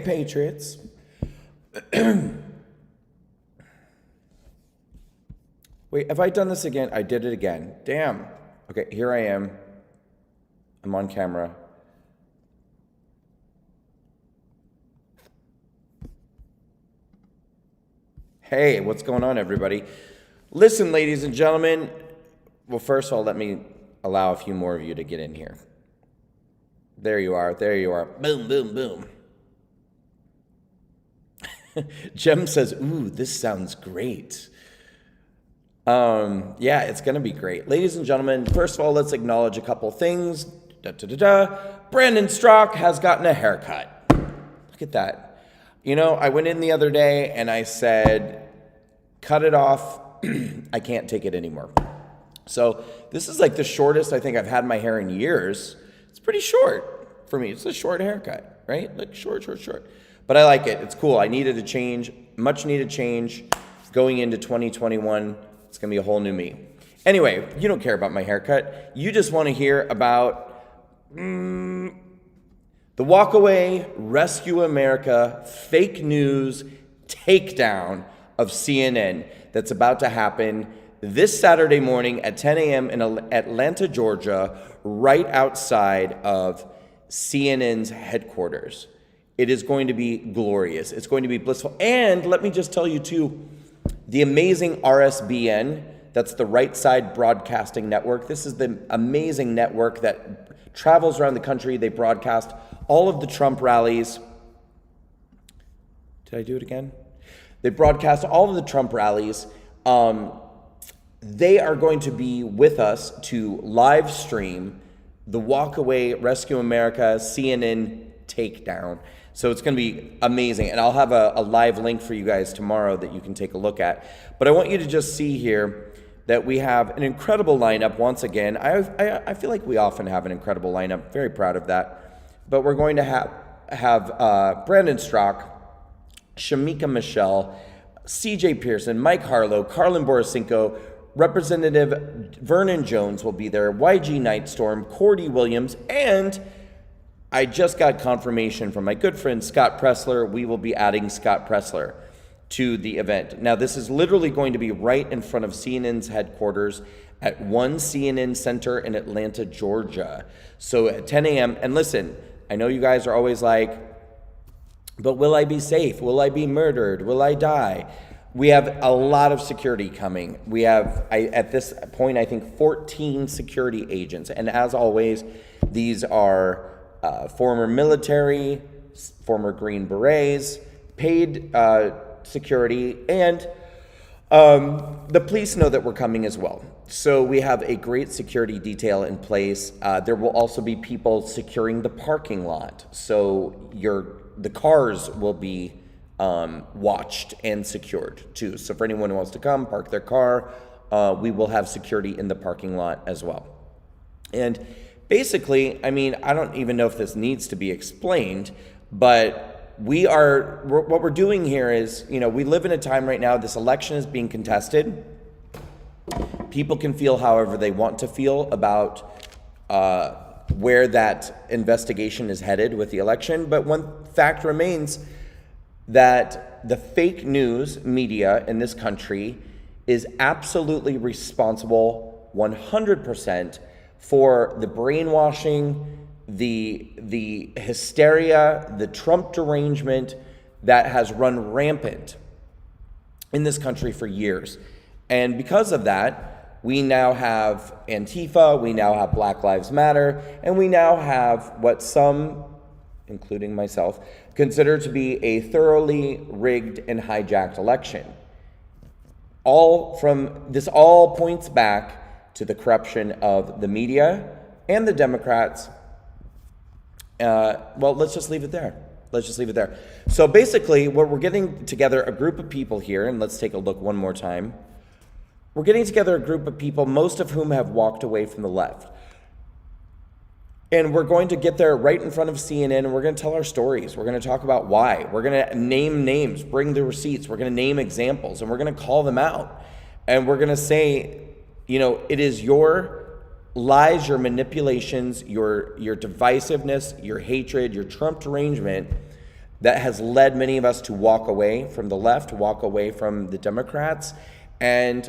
Patriots. Wait, have I done this again? I did it again. Damn. Okay, here I am. I'm on camera. Hey, what's going on, everybody? Listen, ladies and gentlemen. Well, first of all, let me allow a few more of you to get in here. There you are. There you are. Boom, boom, boom. Jem says, ooh, this sounds great. Yeah, it's going to be great. Ladies and gentlemen, first of all, let's acknowledge a couple things. Brandon Strock has gotten a haircut. Look at that. You know, I went in the other day and I said, cut it off. I can't take it anymore. So this is like the shortest I think I've had my hair in years. It's pretty short for me. It's a short haircut, right? Like short. But I like it. It's cool. I needed a change, much needed change. Going into 2021, it's going to be a whole new me. Anyway, you don't care about my haircut. You just want to hear about the walkaway, Rescue America, fake news takedown of CNN that's about to happen this Saturday morning at 10 a.m. in Atlanta, Georgia, right outside of CNN's headquarters. It is going to be glorious. It's going to be blissful. And let me just tell you, too, the amazing RSBN, that's the Right Side Broadcasting Network. This is the amazing network that travels around the country. They broadcast all of the Trump rallies. Did I do it again? They broadcast all of the Trump rallies. They are going to be with us to live stream the Walkaway Rescue America CNN takedown. So it's going to be amazing. And I'll have a live link for you guys tomorrow that you can take a look at. But I want you to just see here that we have an incredible lineup once again. I feel like we often have an incredible lineup. Very proud of that. But we're going to have Brandon Strock, Shamika Michelle, CJ Pearson, Mike Harlow, Carlin Borisenko, Representative Vernon Jones will be there, YG Nightstorm, Cordy Williams, and I just got confirmation from my good friend Scott Pressler. We will be adding Scott Pressler to the event. Now, this is literally going to be right in front of CNN's headquarters at one CNN Center in Atlanta, Georgia. So at 10 a.m. And listen, I know you guys are always like, but will I be safe? Will I be murdered? Will I die? We have a lot of security coming. We have, at this point, I think 14 security agents. And as always, these are former military, former Green Berets, paid security, and the police know that we're coming as well. So we have a great security detail in place. There will also be people securing the parking lot. So the cars will be watched and secured too. So for anyone who wants to come, park their car, we will have security in the parking lot as well. And basically, I mean, I don't even know if this needs to be explained, but what we're doing here is, you know, we live in a time right now, this election is being contested. People can feel however they want to feel about where that investigation is headed with the election, but one fact remains that the fake news media in this country is absolutely responsible 100% for the brainwashing, the hysteria, the Trump derangement that has run rampant in this country for years. And because of that, we now have Antifa, we now have Black Lives Matter, and we now have what some, including myself, consider to be a thoroughly rigged and hijacked election. All points back to the corruption of the media and the Democrats. Well, let's just leave it there. So basically, we're getting together a group of people here, and let's take a look one more time. We're getting together a group of people, most of whom have walked away from the left. And we're going to get there right in front of CNN, and we're going to tell our stories. We're going to talk about why. We're going to name names, bring the receipts. We're going to name examples, and we're going to call them out. And we're going to say, you know, it is your lies, your manipulations, your divisiveness, your hatred, your Trump derangement that has led many of us to walk away from the left, walk away from the Democrats, and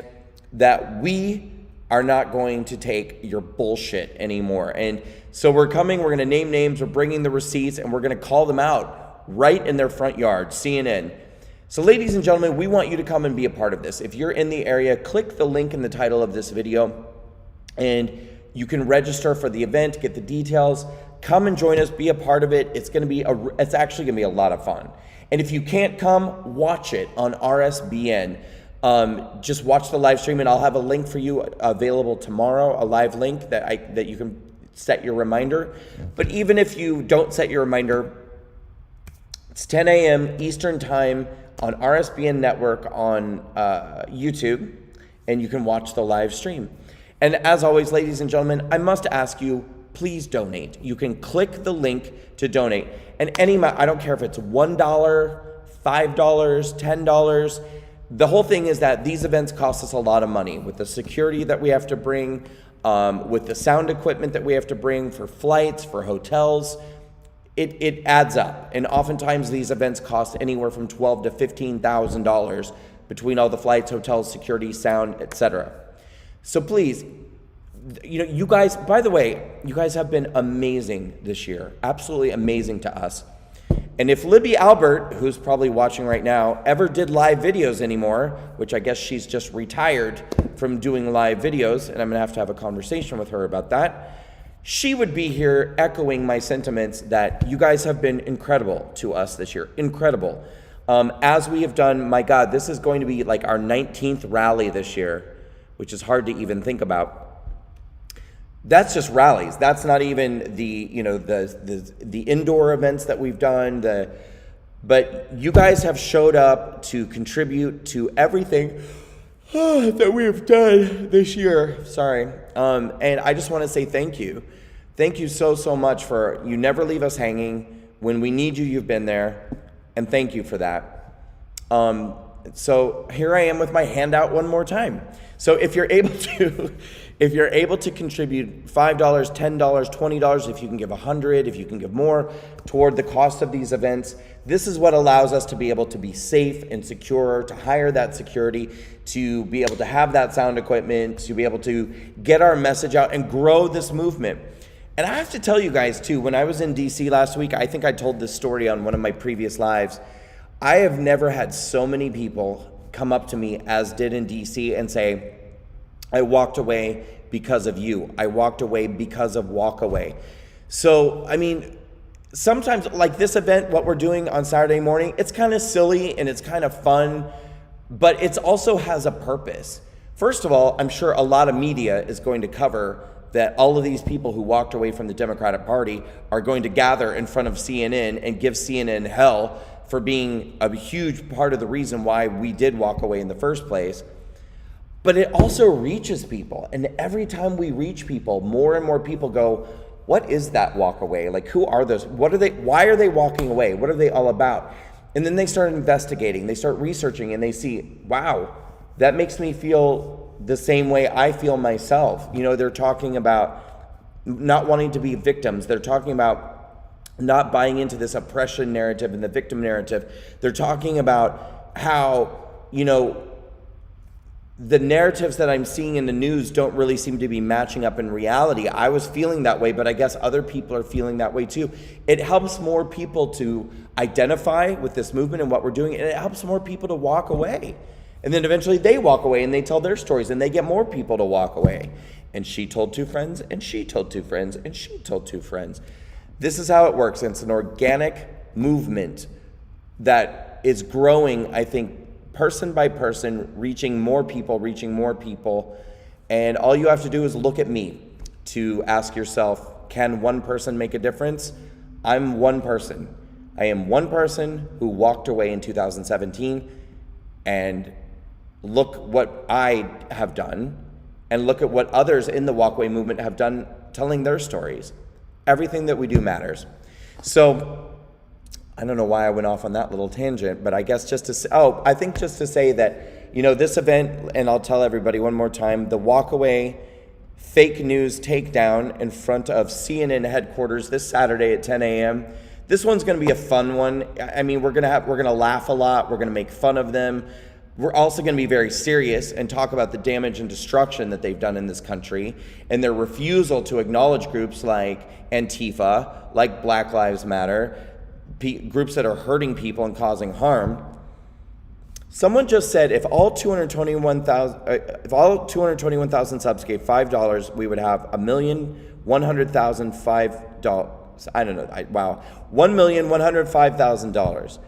that we are not going to take your bullshit anymore. And so we're going to name names, we're bringing the receipts, and we're going to call them out right in their front yard, CNN. So ladies and gentlemen, we want you to come and be a part of this. If you're in the area, click the link in the title of this video, and you can register for the event, get the details. Come and join us, be a part of it. It's actually gonna be a lot of fun. And if you can't come, watch it on RSBN. Just watch the live stream, and I'll have a link for you available tomorrow, a live link that you can set your reminder. But even if you don't set your reminder, it's 10 a.m. Eastern time on RSBN Network on YouTube, and you can watch the live stream. And as always, ladies and gentlemen, I must ask you, please donate. You can click the link to donate. And I don't care if it's $1, $5, $10. The whole thing is that these events cost us a lot of money with the security that we have to bring, with the sound equipment that we have to bring for flights, for hotels. It adds up. And oftentimes these events cost anywhere from $12,000 to $15,000 between all the flights, hotels, security, sound, etc. So please, you guys, by the way, you guys have been amazing this year. Absolutely amazing to us. And if Libby Albert, who's probably watching right now, ever did live videos anymore, which I guess she's just retired from doing live videos, and I'm gonna have a conversation with her about that, she would be here echoing my sentiments that you guys have been incredible to us this year, incredible. As we have done, my God, this is going to be like our 19th rally this year, which is hard to even think about. That's just rallies. That's not even the indoor events that we've done. But you guys have showed up to contribute to everything that we have done this year. Sorry. And I just want to say thank you. Thank you so much for, you never leave us hanging. When we need you, you've been there. And thank you for that. So here I am with my hand out one more time. So if you're able to contribute $5, $10, $20, if you can give $100, if you can give more toward the cost of these events, this is what allows us to be able to be safe and secure, to hire that security, to be able to have that sound equipment, to be able to get our message out and grow this movement. And I have to tell you guys too, when I was in DC last week, I think I told this story on one of my previous lives, I have never had so many people come up to me as did in DC and say, I walked away because of you. I walked away because of Walk Away. So, I mean, sometimes like this event, what we're doing on Saturday morning, it's kind of silly and it's kind of fun, but it also has a purpose. First of all, I'm sure a lot of media is going to cover that all of these people who walked away from the Democratic Party are going to gather in front of CNN and give CNN hell for being a huge part of the reason why we did walk away in the first place. But it also reaches people. And every time we reach people, more and more people go, what is that walk away? Like, who are those? Why are they walking away? What are they all about? And then they start investigating, they start researching, and they see, wow, that makes me feel the same way I feel myself. You know, they're talking about not wanting to be victims. They're talking about not buying into this oppression narrative and the victim narrative. They're talking about how, you know, the narratives that I'm seeing in the news don't really seem to be matching up in reality. I was feeling that way, but I guess other people are feeling that way too. It helps more people to identify with this movement and what we're doing, and it helps more people to walk away. And then eventually they walk away and they tell their stories and they get more people to walk away. And she told two friends, and she told two friends, and she told two friends. This is how it works. It's an organic movement that is growing, I think, person by person, reaching more people. And all you have to do is look at me to ask yourself, can one person make a difference? I'm one person. I am one person who walked away in 2017, and look what I have done, and look at what others in the walkaway movement have done, telling their stories. Everything that we do matters. So I don't know why I went off on that little tangent, but I guess just to say, I think just to say that, you know, this event, and I'll tell everybody one more time, the Walkaway Fake News Takedown in front of CNN headquarters this Saturday at 10 a.m. This one's going to be a fun one. I mean, we're going to laugh a lot. We're going to make fun of them. We're also going to be very serious and talk about the damage and destruction that they've done in this country and their refusal to acknowledge groups like Antifa, like Black Lives Matter, groups that are hurting people and causing harm. Someone just said if all 221,000 subs gave $5, we would have $1,100,005. I don't know. Wow, $1,105,000.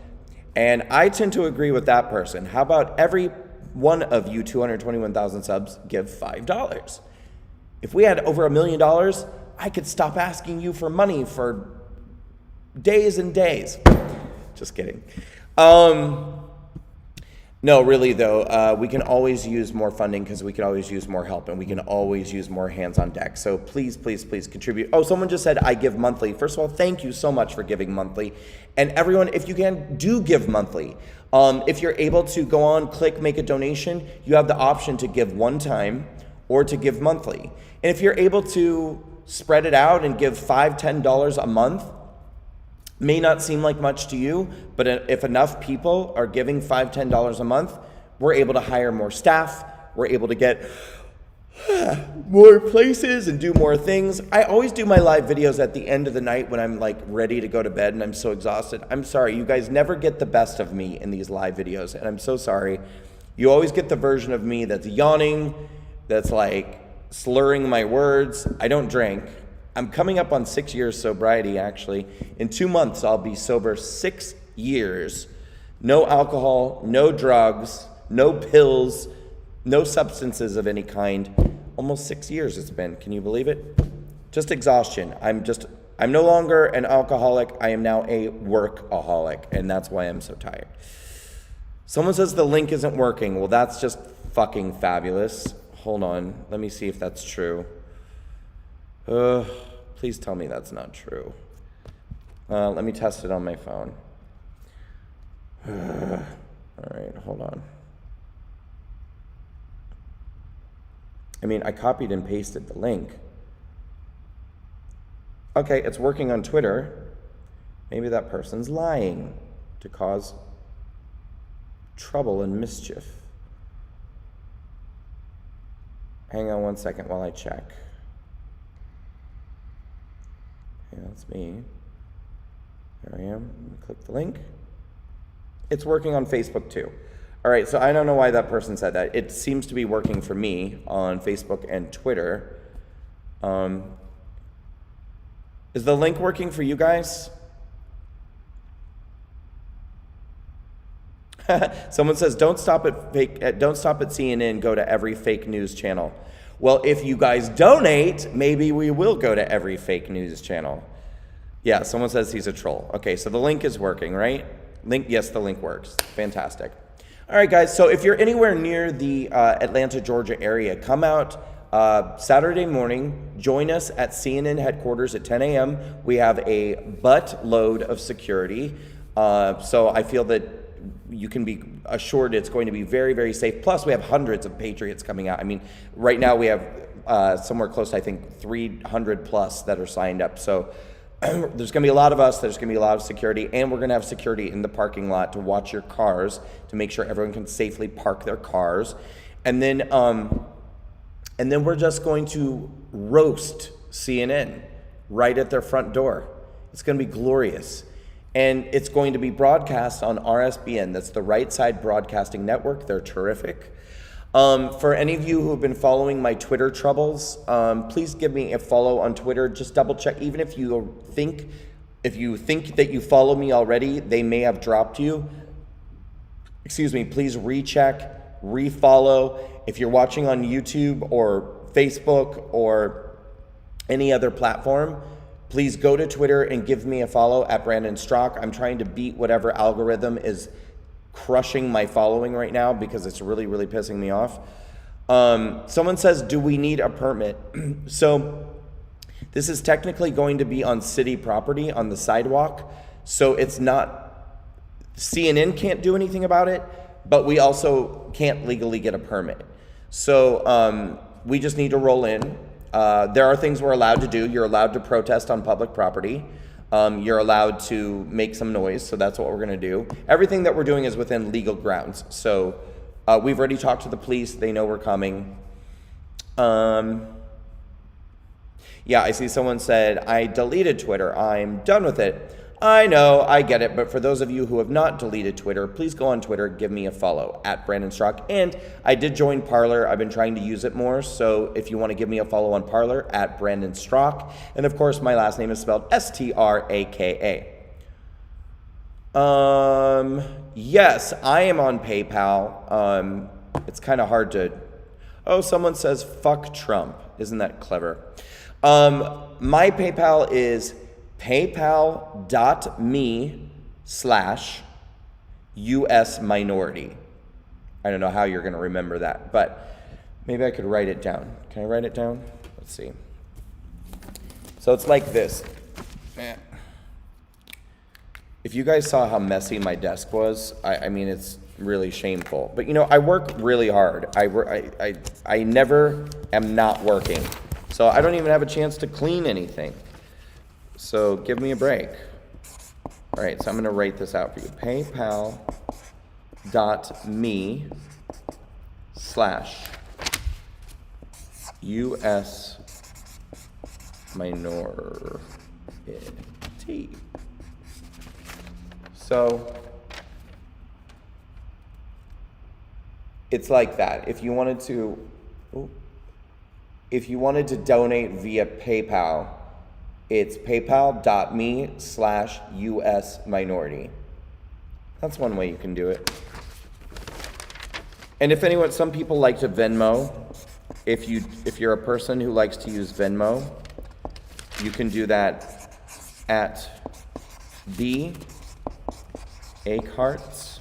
And I tend to agree with that person. How about every one of you 221,000 subs give $5? If we had over $1 million, I could stop asking you for money for days and days. Just kidding. No, really though, we can always use more funding because we can always use more help and we can always use more hands on deck. So please, please, please contribute. Oh, someone just said I give monthly. First of all, thank you so much for giving monthly. And everyone, if you can, do give monthly. If you're able to go on, click make a donation, you have the option to give one time or to give monthly. And if you're able to spread it out and give $5, $10 a month, may not seem like much to you, but if enough people are giving $5, $10 a month, we're able to hire more staff, we're able to get more places and do more things. I always do my live videos at the end of the night when I'm like ready to go to bed and I'm so exhausted. I'm sorry, you guys never get the best of me in these live videos, and I'm so sorry. You always get the version of me that's yawning, that's like slurring my words. I don't drink. I'm coming up on 6 years sobriety, actually. In 2 months, I'll be sober 6 years. No alcohol, no drugs, no pills, no substances of any kind. Almost 6 years it's been. Can you believe it? Just exhaustion. I'm no longer an alcoholic. I am now a workaholic, and that's why I'm so tired. Someone says the link isn't working. Well, that's just fucking fabulous. Hold on. Let me see if that's true. Please tell me that's not true. Let me test it on my phone. All right, hold on. I mean, I copied and pasted the link. Okay, it's working on Twitter. Maybe that person's lying to cause trouble and mischief. Hang on one second while I check. Yeah, that's me. There I am. Click the link. It's working on Facebook too. All right, so I don't know why that person said that. It seems to be working for me on Facebook and Twitter. Is the link working for you guys? Someone says, don't stop at CNN, go to every fake news channel. Well, if you guys donate, maybe we will go to every fake news channel. Yeah, someone says he's a troll. Okay, so the link is working, right? Yes, the link works. Fantastic. All right, guys, so if you're anywhere near the Atlanta, Georgia area, come out Saturday morning. Join us at CNN headquarters at 10 a.m. We have a buttload of security. So I feel that you can be assured it's going to be very, very safe. Plus, we have hundreds of Patriots coming out. I mean, right now we have somewhere close to, I think, 300 plus that are signed up. So there's going to be a lot of us. There's going to be a lot of security. And we're going to have security in the parking lot to watch your cars to make sure everyone can safely park their cars. And then we're just going to roast CNN right at their front door. It's going to be glorious. And it's going to be broadcast on RSBN. That's the Right Side Broadcasting Network. They're terrific. For any of you who have been following my Twitter troubles, please give me a follow on Twitter. Just double check. Even if you think that you follow me already, they may have dropped you. Excuse me. Please recheck, refollow. If you're watching on YouTube or Facebook or any other platform, please go to Twitter and give me a follow at Brandon Strock. I'm trying to beat whatever algorithm is crushing my following right now because it's really, really pissing me off. Someone says, do we need a permit? So this is technically going to be on city property on the sidewalk. So it's not, CNN can't do anything about it, but we also can't legally get a permit. So we just need to roll in. There are things we're allowed to do. You're allowed to protest on public property. you're allowed to make some noise, so that's what we're going to do. Everything that we're doing is within legal grounds. So we've already talked to the police. They know we're coming. Yeah, I see someone said, I deleted Twitter. I'm done with it. I know, I get it, but for those of you who have not deleted Twitter, please go on Twitter, give me a follow, @BrandonStrock. And I did join Parler. I've been trying to use it more, so if you want to give me a follow on Parler, @BrandonStrock. And of course, my last name is spelled Straka. Yes, I am on PayPal. It's kind of hard to... Oh, someone says, fuck Trump. Isn't that clever? My PayPal is paypal.me/US minority. I don't know how you're going to remember that, but maybe I could write it down. Can I write it down? Let's see. So it's like this. If you guys saw how messy my desk was, I mean, it's really shameful. But, you know, I work really hard. I never am not working. So I don't even have a chance to clean anything. So give me a break. All right, so I'm going to write this out for you. PayPal.me/US minority. So it's like that. If you wanted to donate via PayPal, it's paypal.me/US minority. That's one way you can do it. And if anyone, some people like to Venmo. If you're a person who likes to use Venmo, you can do that at B Akeharts.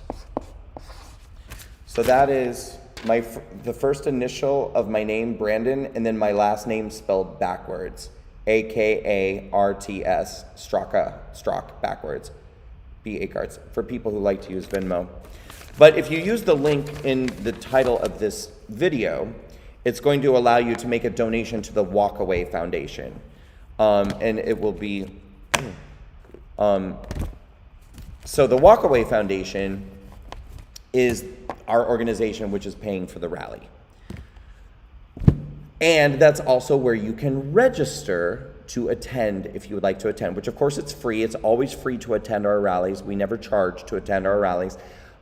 So that is the first initial of my name, Brandon, and then my last name spelled backwards. AKARTS, Strock backwards. B Akeharts, for people who like to use Venmo. But if you use the link in the title of this video, it's going to allow you to make a donation to the Walkaway Foundation. And it will be... So the Walkaway Foundation is our organization which is paying for the rally. And that's also where you can register to attend if you would like to attend, which of course it's free. It's always free to attend our rallies. We never charge to attend our rallies.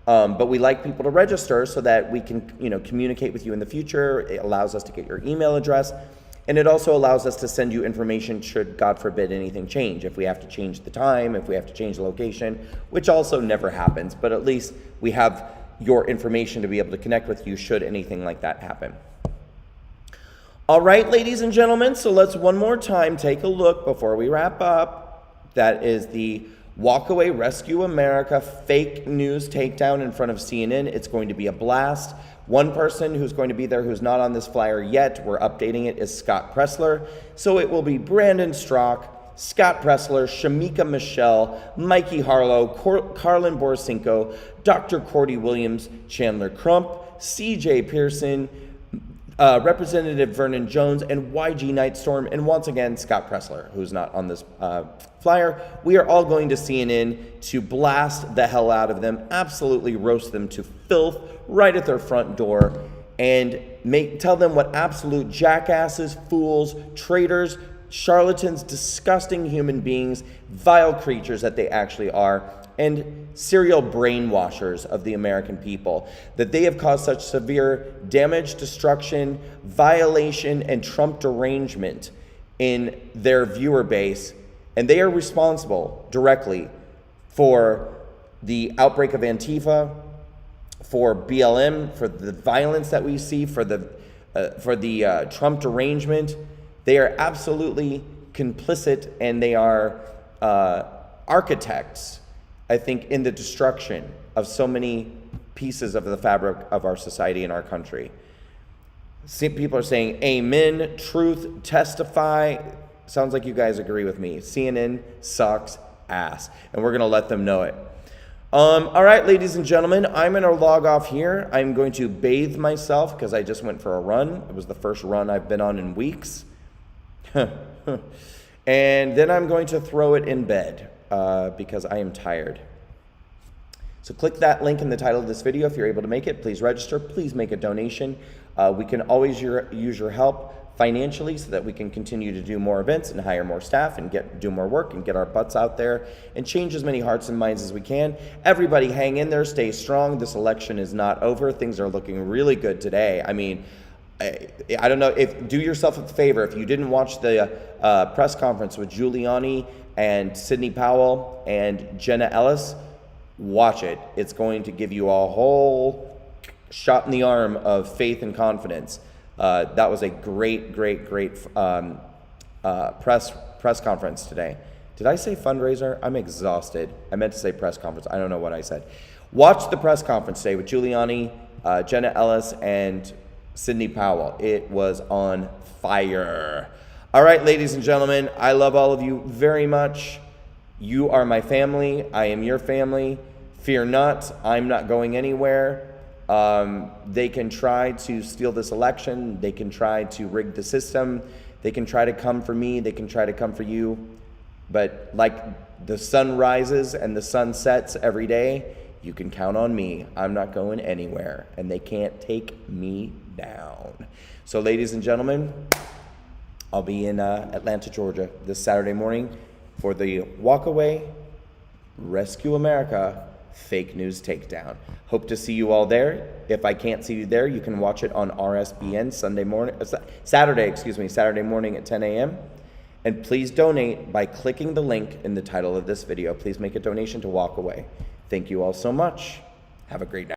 But we like people to register so that we can, communicate with you in the future. It allows us to get your email address. And it also allows us to send you information should, God forbid, anything change. If we have to change the time, if we have to change the location, which also never happens, but at least we have your information to be able to connect with you should anything like that happen. All right, ladies and gentlemen, so let's one more time take a look before we wrap up. That is the Walkaway Rescue America fake news takedown in front of CNN. It's going to be a blast. One person who's going to be there who's not on this flyer yet, we're updating it, is Scott Pressler. So it will be Brandon Strock, Scott Pressler, Shamika Michelle, Mikey Harlow, Carlin Borisenko, Dr. Cordy Williams, Chandler Crump, CJ Pearson, Representative Vernon Jones, and YG Nightstorm, and once again, Scott Pressler, who's not on this flyer. We are all going to CNN to blast the hell out of them, absolutely roast them to filth right at their front door, and tell them what absolute jackasses, fools, traitors, charlatans, disgusting human beings, vile creatures that they actually are, and serial brainwashers of the American people, that they have caused such severe damage, destruction, violation, and Trump derangement in their viewer base, and they are responsible directly for the outbreak of Antifa, for BLM, for the violence that we see, for the Trump derangement. They are absolutely complicit, and they are architects, I think, in the destruction of so many pieces of the fabric of our society and our country. People are saying, amen, truth, testify. Sounds like you guys agree with me. CNN sucks ass, and we're going to let them know it. All right, ladies and gentlemen, I'm going to log off here. I'm going to bathe myself because I just went for a run. It was the first run I've been on in weeks. And then I'm going to throw it in bed because I am tired. So click that link in the title of this video if you're able to make it. Please register. Please make a donation. We can always use your help financially so that we can continue to do more events and hire more staff and do more work and get our butts out there and change as many hearts and minds as we can. Everybody hang in there, stay strong. This election is not over. Things are looking really good today. I mean, I don't know, do yourself a favor. If you didn't watch the press conference with Giuliani and Sidney Powell and Jenna Ellis, watch it. It's going to give you a whole shot in the arm of faith and confidence. That was a great press conference today. Did I say fundraiser? I'm exhausted. I meant to say press conference. I don't know what I said. Watch the press conference today with Giuliani, Jenna Ellis, and Sidney Powell. It was on fire. All right, ladies and gentlemen, I love all of you very much. You are my family. I am your family. Fear not. I'm not going anywhere. They can try to steal this election. They can try to rig the system. They can try to come for me. They can try to come for you. But like the sun rises and the sun sets every day, you can count on me. I'm not going anywhere, and they can't take me down. So, ladies and gentlemen, I'll be in Atlanta, Georgia this Saturday morning for the Walkaway Rescue America Fake News Takedown. Hope to see you all there. If I can't see you there, you can watch it on RSBN Saturday morning at 10 a.m. And please donate by clicking the link in the title of this video. Please make a donation to Walkaway. Thank you all so much. Have a great night.